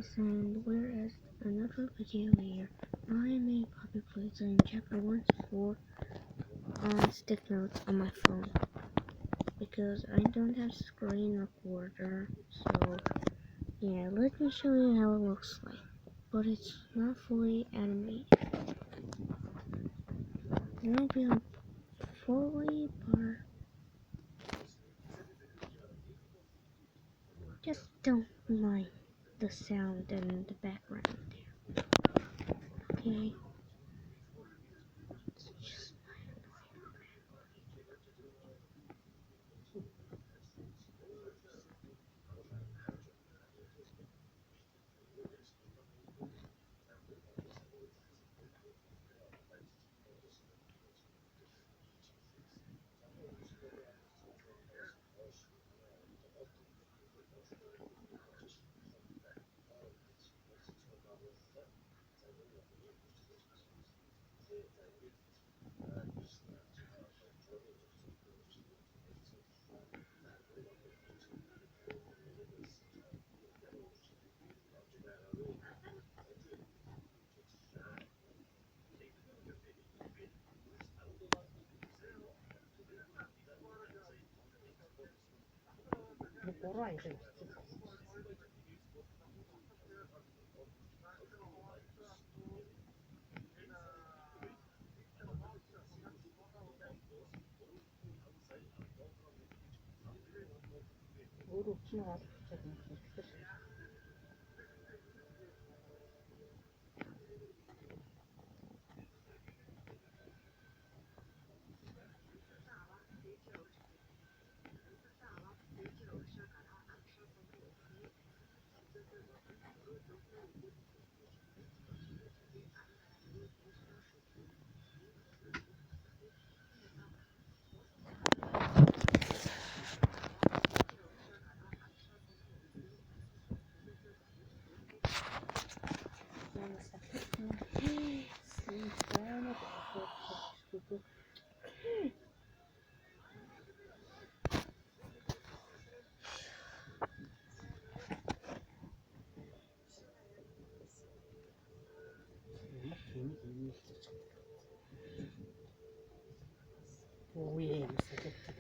guys, and we're at another video here. I made Puppy Playtime chapter 1 to 4 on stick notes on my phone because I don't have screen recorder, so yeah, let me show you how it looks like, but it's not fully animated. It won't be on fully, but just don't mind the sound and the background there, okay? It's just